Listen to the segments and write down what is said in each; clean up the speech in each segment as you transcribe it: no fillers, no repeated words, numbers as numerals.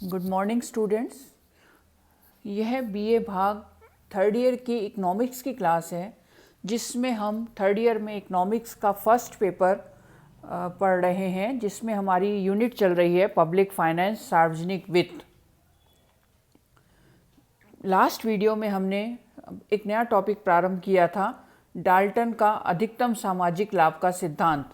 Good morning students. यह BA भाग third year की इकोनॉमिक्स की क्लास है, जिसमें हम थर्ड ईयर में इकोनॉमिक्स का फर्स्ट पेपर पढ़ रहे हैं, जिसमें हमारी यूनिट चल रही है पब्लिक फाइनेंस, सार्वजनिक वित्त। लास्ट वीडियो में हमने एक नया टॉपिक प्रारंभ किया था, डाल्टन का अधिकतम सामाजिक लाभ का सिद्धांत।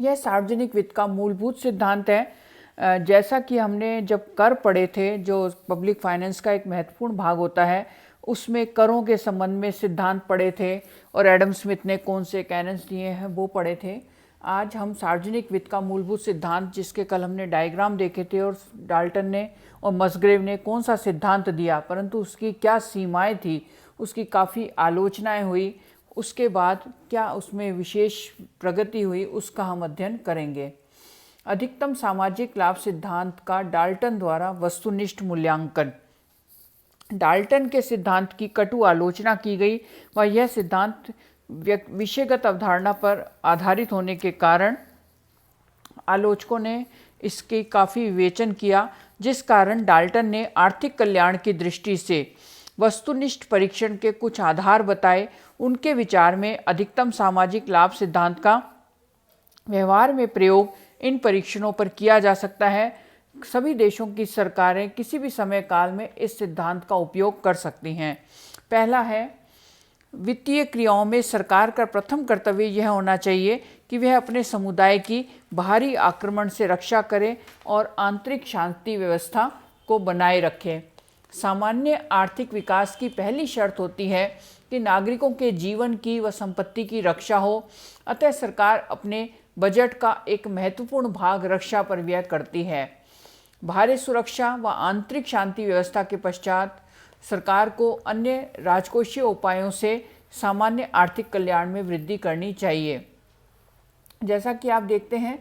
यह सार्वजनिक वित्त का मूलभूत सिद्धांत है। जैसा कि हमने जब कर पढ़े थे, जो पब्लिक फाइनेंस का एक महत्वपूर्ण भाग होता है, उसमें करों के संबंध में सिद्धांत पढ़े थे और एडम स्मिथ ने कौन से कैनन्स दिए हैं वो पढ़े थे। आज हम सार्वजनिक वित्त का मूलभूत सिद्धांत, जिसके कल हमने डायग्राम देखे थे और डाल्टन ने और मसग्रेव ने कौन सा सिद्धांत दिया, परंतु उसकी क्या सीमाएं थी, उसकी काफ़ी आलोचनाएं हुई, उसके बाद क्या उसमें विशेष प्रगति हुई, उसका हम अध्ययन करेंगे। अधिकतम सामाजिक लाभ सिद्धांत का डाल्टन द्वारा वस्तुनिष्ठ मूल्यांकन। डाल्टन के सिद्धांत की कटु आलोचना की गई व यह सिद्धांत विषयगत अवधारणा पर आधारित होने के कारण आलोचकों ने इसकी काफ़ी विवेचन किया, जिस कारण डाल्टन ने आर्थिक कल्याण की दृष्टि से वस्तुनिष्ठ परीक्षण के कुछ आधार बताए। उनके विचार में अधिकतम सामाजिक लाभ सिद्धांत का व्यवहार में प्रयोग इन परीक्षणों पर किया जा सकता है। सभी देशों की सरकारें किसी भी समय काल में इस सिद्धांत का उपयोग कर सकती हैं। पहला है, वित्तीय क्रियाओं में सरकार का प्रथम कर्तव्य यह होना चाहिए कि वह अपने समुदाय की बाहरी आक्रमण से रक्षा करे और आंतरिक शांति व्यवस्था को बनाए रखे। सामान्य आर्थिक विकास की पहली शर्त होती है कि नागरिकों के जीवन की व संपत्ति की रक्षा हो। अतः सरकार अपने बजट का एक महत्वपूर्ण भाग रक्षा पर व्यय करती है। बाहरी सुरक्षा व आंतरिक शांति व्यवस्था के पश्चात सरकार को अन्य राजकोषीय उपायों से सामान्य आर्थिक कल्याण में वृद्धि करनी चाहिए। जैसा कि आप देखते हैं,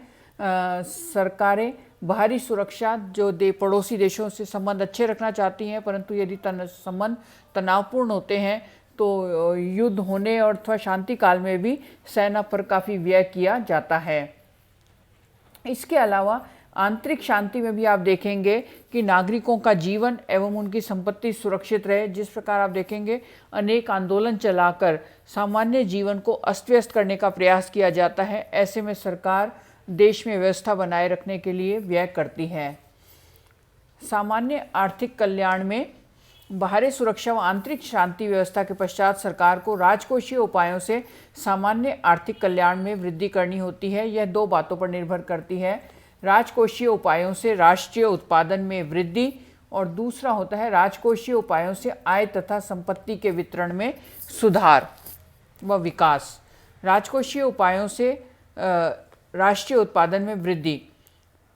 सरकारें बाहरी सुरक्षा, जो पड़ोसी देशों से संबंध अच्छे रखना चाहती हैं, परंतु यदि संबंध तनावपूर्ण होते हैं तो युद्ध होने और अथवा शांति काल में भी सेना पर काफ़ी व्यय किया जाता है। इसके अलावा आंतरिक शांति में भी आप देखेंगे कि नागरिकों का जीवन एवं उनकी संपत्ति सुरक्षित रहे। जिस प्रकार आप देखेंगे, अनेक आंदोलन चलाकर सामान्य जीवन को अस्त व्यस्त करने का प्रयास किया जाता है। ऐसे में सरकार देश में व्यवस्था बनाए रखने के लिए व्यय करती है। सामान्य आर्थिक कल्याण में बाहरी सुरक्षा व आंतरिक शांति व्यवस्था के पश्चात सरकार को राजकोषीय उपायों से सामान्य आर्थिक कल्याण में वृद्धि करनी होती है। यह दो बातों पर निर्भर करती है। राजकोषीय उपायों से राष्ट्रीय उत्पादन में वृद्धि और दूसरा होता है राजकोषीय उपायों से आय तथा संपत्ति के वितरण में सुधार व विकास। राजकोषीय उपायों से राष्ट्रीय उत्पादन में वृद्धि।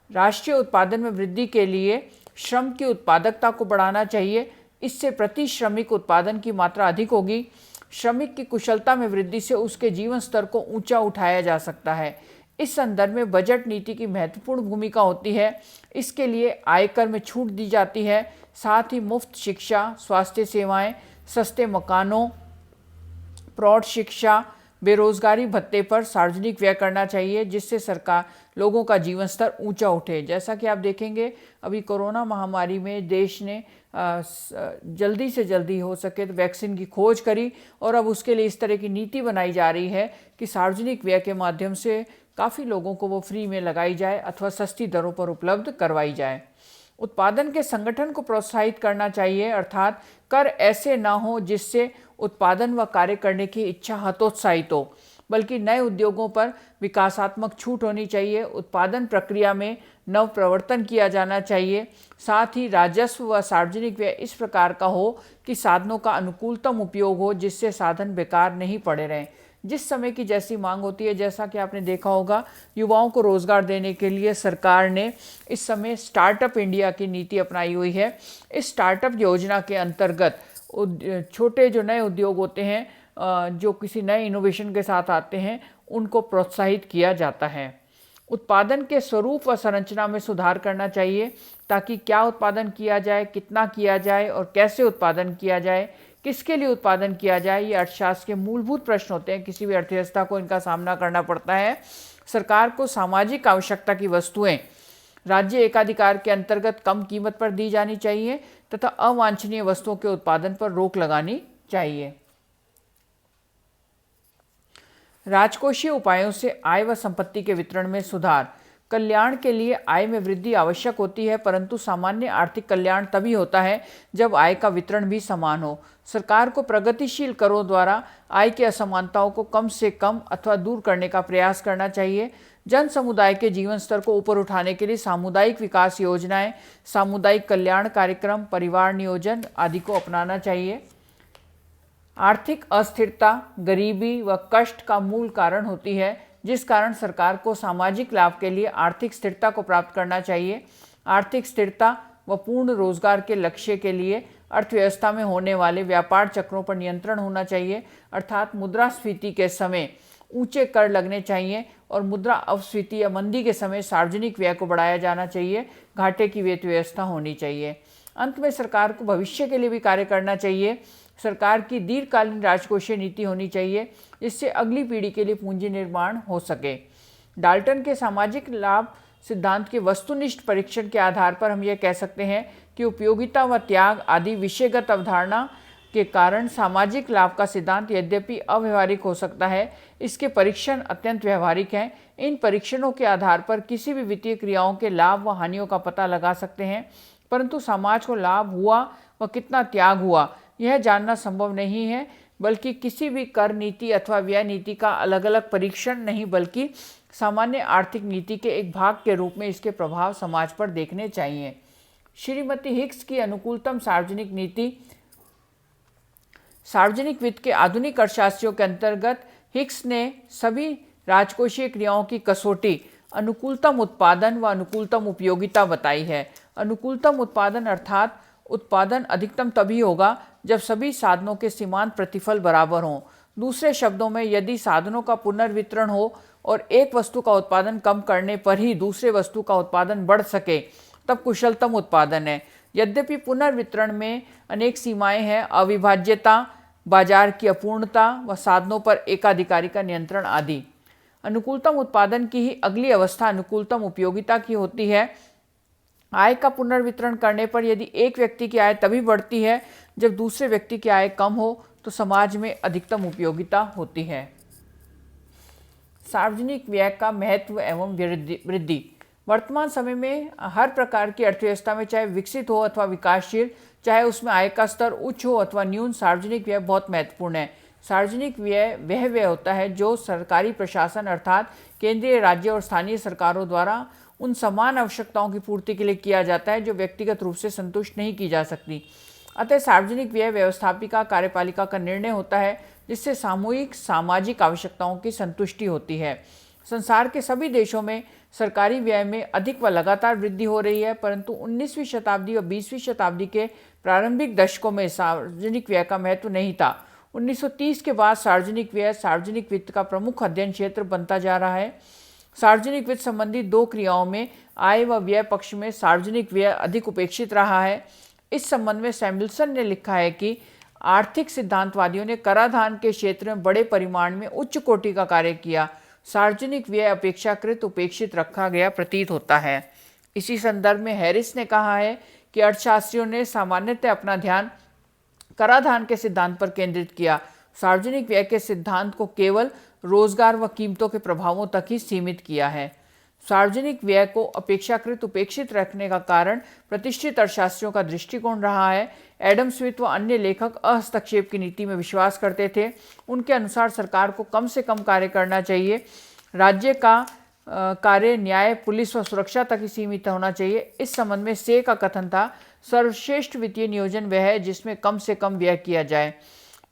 राष्ट्रीय उत्पादन में वृद्धि के लिए श्रम की उत्पादकता को बढ़ाना चाहिए। इससे प्रति श्रमिक उत्पादन की मात्रा अधिक होगी। श्रमिक की कुशलता में वृद्धि से उसके जीवन स्तर को ऊंचा उठाया जा सकता है। इस संदर्भ में बजट नीति की महत्वपूर्ण भूमिका होती है। इसके लिए आयकर में छूट दी जाती है। साथ ही मुफ्त शिक्षा, स्वास्थ्य सेवाएं, सस्ते मकानों, प्रौढ़ शिक्षा, बेरोजगारी भत्ते पर सार्वजनिक व्यय करना चाहिए, जिससे सरकार लोगों का जीवन स्तर ऊंचा उठे। जैसा कि आप देखेंगे, अभी कोरोना महामारी में देश ने जल्दी से जल्दी हो सके तो वैक्सीन की खोज करी और अब उसके लिए इस तरह की नीति बनाई जा रही है कि सार्वजनिक व्यय के माध्यम से काफ़ी लोगों को वो फ्री में लगाई जाए अथवा सस्ती दरों पर उपलब्ध करवाई जाए। उत्पादन के संगठन को प्रोत्साहित करना चाहिए, अर्थात कर ऐसे ना हो जिससे उत्पादन व कार्य करने की इच्छा हतोत्साहित हो, बल्कि नए उद्योगों पर विकासात्मक छूट होनी चाहिए। उत्पादन प्रक्रिया में नव प्रवर्तन किया जाना चाहिए। साथ ही राजस्व व सार्वजनिक व्यय इस प्रकार का हो कि साधनों का अनुकूलतम उपयोग हो, जिससे साधन बेकार नहीं पड़े रहें। जिस समय की जैसी मांग होती है, जैसा कि आपने देखा होगा, युवाओं को रोजगार देने के लिए सरकार ने इस समय स्टार्टअप इंडिया की नीति अपनाई हुई है। इस स्टार्टअप योजना के अंतर्गत छोटे जो नए उद्योग होते हैं, जो किसी नए इनोवेशन के साथ आते हैं, उनको प्रोत्साहित किया जाता है। उत्पादन के स्वरूप व संरचना में सुधार करना चाहिए, ताकि क्या उत्पादन किया जाए, कितना किया जाए और कैसे उत्पादन किया जाए, किसके लिए उत्पादन किया जाए, ये अर्थशास्त्र के मूलभूत प्रश्न होते हैं। किसी भी अर्थव्यवस्था को इनका सामना करना पड़ता है। सरकार को सामाजिक आवश्यकता की वस्तुएं राज्य एकाधिकार के अंतर्गत कम कीमत पर दी जानी चाहिए तथा अवांछनीय वस्तुओं के उत्पादन पर रोक लगानी चाहिए। राजकोषीय उपायों से आय व संपत्ति के वितरण में सुधार। कल्याण के लिए आय में वृद्धि आवश्यक होती है, परंतु सामान्य आर्थिक कल्याण तभी होता है जब आय का वितरण भी समान हो। सरकार को प्रगतिशील करों द्वारा आय की असमानताओं को कम से कम अथवा दूर करने का प्रयास करना चाहिए। जन समुदाय के जीवन स्तर को ऊपर उठाने के लिए सामुदायिक विकास योजनाएं, सामुदायिक कल्याण कार्यक्रम, परिवार नियोजन आदि को अपनाना चाहिए। आर्थिक अस्थिरता गरीबी व कष्ट का मूल कारण होती है, जिस कारण सरकार को सामाजिक लाभ के लिए आर्थिक स्थिरता को प्राप्त करना चाहिए। आर्थिक स्थिरता व पूर्ण रोजगार के लक्ष्य के लिए अर्थव्यवस्था में होने वाले व्यापार चक्रों पर नियंत्रण होना चाहिए, अर्थात मुद्रास्फीति के समय ऊंचे कर लगने चाहिए और मुद्रा अपस्फीति या मंदी के समय सार्वजनिक व्यय को बढ़ाया जाना चाहिए। घाटे की वित्त व्यवस्था होनी चाहिए। अंत में सरकार को भविष्य के लिए भी कार्य करना चाहिए। सरकार की दीर्घकालीन राजकोषीय नीति होनी चाहिए, जिससे अगली पीढ़ी के लिए पूंजी निर्माण हो सके। डाल्टन के सामाजिक लाभ सिद्धांत के वस्तुनिष्ठ परीक्षण के आधार पर हम यह कह सकते हैं कि उपयोगिता व त्याग आदि विषयगत अवधारणा के कारण सामाजिक लाभ का सिद्धांत यद्यपि अव्यवहारिक हो सकता है, इसके परीक्षण अत्यंत व्यवहारिक हैं। इन परीक्षणों के आधार पर किसी भी वित्तीय क्रियाओं के लाभ व हानियों का पता लगा सकते हैं, परंतु समाज को लाभ हुआ व कितना त्याग हुआ यह जानना संभव नहीं है। बल्कि किसी भी कर नीति अथवा व्यय नीति का अलग अलग परीक्षण नहीं, बल्कि सामान्य आर्थिक नीति के एक भाग के रूप में इसके प्रभाव समाज पर देखने चाहिए। श्रीमती हिक्स की अनुकूलतम सार्वजनिक नीति सार्वजनिक वित्त के आधुनिक अर्थशास्त्रियों के अंतर्गत हिक्स ने सभी राजकोषीय क्रियाओं की कसौटी अनुकूलतम उत्पादन व अनुकूलतम उपयोगिता बताई है। अनुकूलतम उत्पादन अर्थात उत्पादन अधिकतम तभी होगा जब सभी साधनों के सीमांत प्रतिफल बराबर हों। दूसरे शब्दों में, यदि साधनों का पुनर्वितरण हो और एक वस्तु का उत्पादन कम करने पर ही दूसरे वस्तु का उत्पादन बढ़ सके, तब कुशलतम उत्पादन है। यद्यपि पुनर्वितरण में अनेक सीमाएं हैं, अविभाज्यता, बाजार की अपूर्णता व साधनों पर एकाधिकारी का नियंत्रण आदि। अनुकूलतम उत्पादन की ही अगली अवस्था अनुकूलतम उपयोगिता की होती है। आय का पुनर्वितरण करने पर यदि एक व्यक्ति की आय तभी बढ़ती है जब दूसरे व्यक्ति की आय कम हो, तो समाज में अधिकतम उपयोगिता होती है। सार्वजनिक व्यय का महत्व एवं वृद्धि। वर्तमान समय में हर प्रकार की अर्थव्यवस्था में, चाहे विकसित हो अथवा विकासशील, चाहे उसमें आय का स्तर उच्च हो अथवा न्यून, सार्वजनिक व्यय बहुत महत्वपूर्ण है। सार्वजनिक व्यय वह व्यय होता है जो सरकारी प्रशासन अर्थात केंद्रीय, राज्य और स्थानीय सरकारों द्वारा उन समान आवश्यकताओं की पूर्ति के लिए किया जाता है जो व्यक्तिगत रूप से संतुष्ट नहीं की जा सकती। अतः सार्वजनिक व्यय व्यवस्थापिका कार्यपालिका का निर्णय होता है, जिससे सामूहिक सामाजिक आवश्यकताओं की संतुष्टि होती है। संसार के सभी देशों में सरकारी व्यय में अधिक व लगातार वृद्धि हो रही है, परंतु 19वीं शताब्दी व 20वीं शताब्दी के प्रारंभिक दशकों में सार्वजनिक व्यय का महत्व नहीं था। 1930 के बाद सार्वजनिक व्यय सार्वजनिक वित्त का प्रमुख अध्ययन क्षेत्र बनता जा रहा है। सार्वजनिक वित्त संबंधी दो क्रियाओं में आय व व्यय पक्ष में सार्वजनिक व्यय अधिक उपेक्षित रहा है। इस संबंध में सैमुअल्सन ने लिखा है कि आर्थिक सिद्धांतवादियों ने कराधान के क्षेत्र में बड़े परिमाण में उच्च कोटि का कार्य किया। सार्वजनिक व्यय अपेक्षाकृत उपेक्षित रखा गया प्रतीत होता है। इसी संदर्भ में हैरिस ने कहा है कि अर्थशास्त्रियों ने सामान्यतः अपना ध्यान कराधान के सिद्धांत पर केंद्रित किया। सार्वजनिक व्यय के सिद्धांत को केवल रोजगार व कीमतों के प्रभावों तक ही सीमित किया है। सार्वजनिक व्यय को अपेक्षाकृत उपेक्षित रखने का कारण प्रतिष्ठित अर्थशास्त्रियों का दृष्टिकोण रहा है। एडम स्मिथ व अन्य लेखक अहस्तक्षेप की नीति में विश्वास करते थे। उनके अनुसार सरकार को कम से कम कार्य करना चाहिए। राज्य का कार्य न्याय, पुलिस व सुरक्षा तक ही सीमित होना चाहिए। इस संबंध में से का कथन था, सर्वश्रेष्ठ वित्तीय नियोजन वह है जिसमें कम से कम व्यय किया जाए।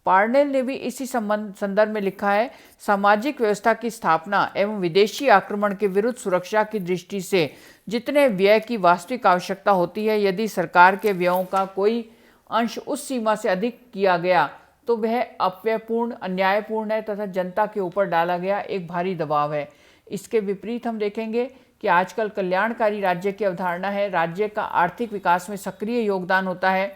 पार्नेल ने भी इसी संदर्भ में लिखा है, सामाजिक व्यवस्था की स्थापना एवं विदेशी आक्रमण के विरुद्ध सुरक्षा की दृष्टि से जितने व्यय की वास्तविक आवश्यकता होती है, यदि सरकार के व्ययों का कोई अंश उस सीमा से अधिक किया गया तो वह अपव्ययपूर्ण, अन्यायपूर्ण है तथा जनता के ऊपर डाला गया एक भारी दबाव है। इसके विपरीत हम देखेंगे कि आजकल कल्याणकारी राज्य की अवधारणा है। राज्य का आर्थिक विकास में सक्रिय योगदान होता है।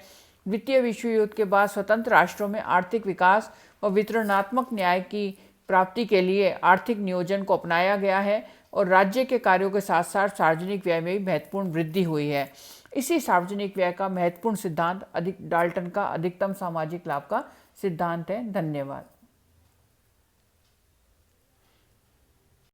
द्वितीय विश्व युद्ध के बाद स्वतंत्र राष्ट्रों में आर्थिक विकास व वितरणात्मक न्याय की प्राप्ति के लिए आर्थिक नियोजन को अपनाया गया है। और राज्य के कार्यों के साथ साथ सार्वजनिक व्यय में भी महत्वपूर्ण वृद्धि हुई है। इसी सार्वजनिक व्यय का महत्वपूर्ण सिद्धांत डाल्टन का अधिकतम सामाजिक लाभ का सिद्धांत है। धन्यवाद।